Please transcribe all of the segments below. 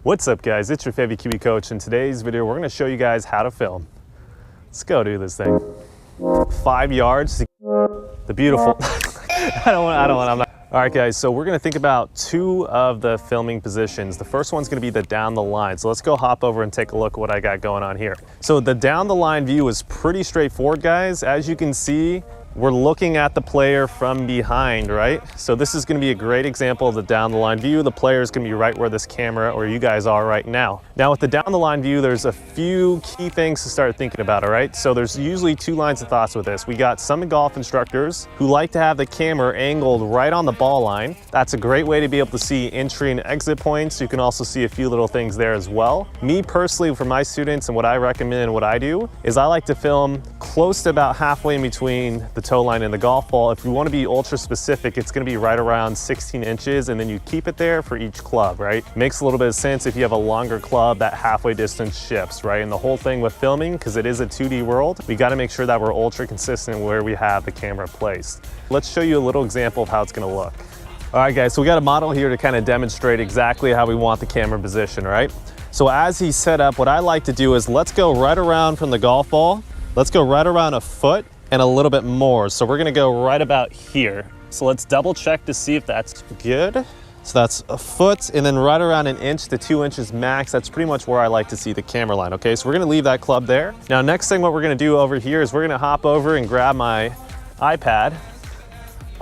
What's up guys, it's your favorite Kiwicoach. In today's video, we're gonna show you guys how to film. Let's go do this thing. 5 yards, the beautiful, I'm not. All right guys, so we're gonna think about two of the filming positions. The first one's gonna be the down the line. So let's go hop over and take a look at what I got going on here. So the down the line view is pretty straightforward guys. As you can see, we're looking at the player from behind, right? So this is gonna be a great example of the down the line view. The player is gonna be right where this camera or you guys are right now. Now with the down the line view, there's a few key things to start thinking about, all right? So there's usually two lines of thoughts with this. We got some golf instructors who like to have the camera angled right on the ball line. That's a great way to be able to see entry and exit points. You can also see a few little things there as well. Me personally, for my students and what I recommend and what I do is I like to film close to about halfway in between the toe line and the golf ball. If you want to be ultra specific, it's going to be right around 16 inches and then you keep it there for each club, right? Makes a little bit of sense. If you have a longer club, that halfway distance shifts, right? And the whole thing with filming, because it is a 2D world, we got to make sure that we're ultra consistent where we have the camera placed. Let's show you a little example of how it's going to look. All right guys, so we got a model here to kind of demonstrate exactly how we want the camera position, right? So as he's set up, what I like to do is let's go right around from the golf ball. Let's go right around a foot and a little bit more. So we're gonna go right about here. So let's double check to see if that's good. So that's a foot and then right around 1 inch to 2 inches max. That's pretty much where I like to see the camera line, okay? So we're gonna leave that club there. Now next thing what we're gonna do over here is we're gonna hop over and grab my iPad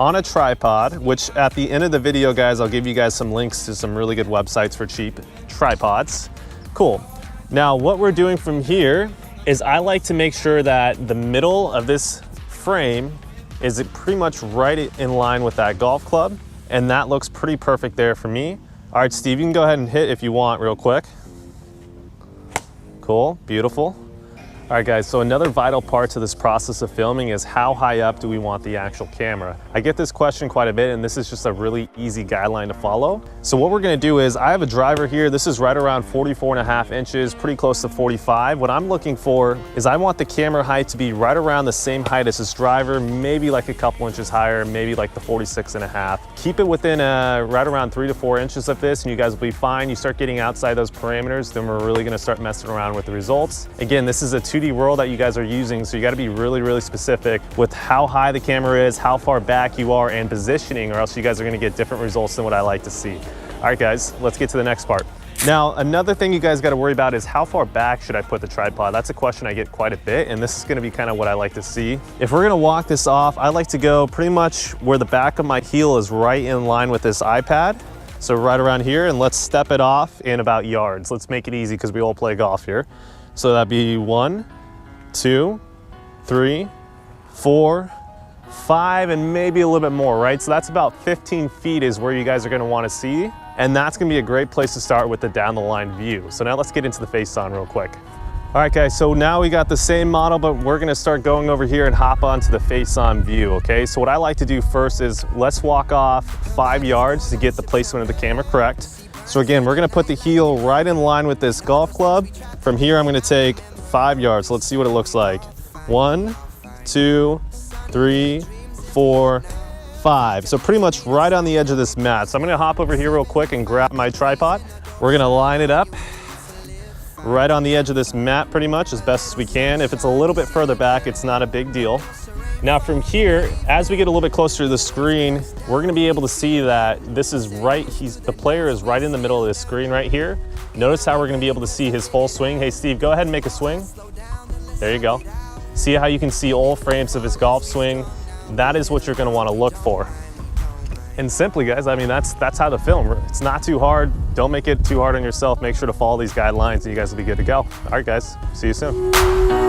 on a tripod, which at the end of the video, guys, I'll give you guys some links to some really good websites for cheap tripods. Cool. Now what we're doing from here is I like to make sure that the middle of this frame is pretty much right in line with that golf club. And that looks pretty perfect there for me. All right, Steve, you can go ahead and hit if you want real quick. Cool, beautiful. All right guys, so another vital part to this process of filming is how high up do we want the actual camera? I get this question quite a bit and this is just a really easy guideline to follow. So what we're gonna do is I have a driver here. This is right around 44.5 inches, pretty close to 45. What I'm looking for is I want the camera height to be right around the same height as this driver, maybe like a couple inches higher, maybe like the 46.5. Keep it within right around 3 to 4 inches of this and you guys will be fine. You start getting outside those parameters, then we're really gonna start messing around with the results. Again, this is a 2D world that you guys are using, so you got to be really specific with how high the camera is, how far back you are, and positioning, or else you guys are going to get different results than what I like to see. All right guys, let's get to the next part. Now another thing you guys got to worry about is how far back should I put the tripod? That's a question I get quite a bit, and this is going to be kind of what I like to see. If we're going to walk this off, I like to go pretty much where the back of my heel is right in line with this iPad. So right around here, and let's step it off in about yards. Let's make it easy because we all play golf here. So that'd be 1, 2, 3, 4, 5, and maybe a little bit more, right? So that's about 15 feet is where you guys are gonna wanna see. And that's gonna be a great place to start with the down the line view. So now let's get into the face on real quick. All right guys, so now we got the same model, but we're gonna start going over here and hop onto the face on view, okay? So what I like to do first is let's walk off 5 yards to get the placement of the camera correct. So again, we're gonna put the heel right in line with this golf club. From here, I'm gonna take 5 yards. Let's see what it looks like. 1, 2, 3, 4, 5. So pretty much right on the edge of this mat. So I'm gonna hop over here real quick and grab my tripod. We're gonna line it up right on the edge of this mat pretty much as best as we can. If it's a little bit further back, it's not a big deal. Now from here, as we get a little bit closer to the screen, we're gonna be able to see that this is right, the player is right in the middle of the screen right here. Notice how we're gonna be able to see his full swing. Hey Steve, go ahead and make a swing. There you go. See how you can see all frames of his golf swing? That is what you're gonna wanna look for. And simply guys, I mean, that's how to film. It's not too hard. Don't make it too hard on yourself. Make sure to follow these guidelines and you guys will be good to go. All right guys, see you soon.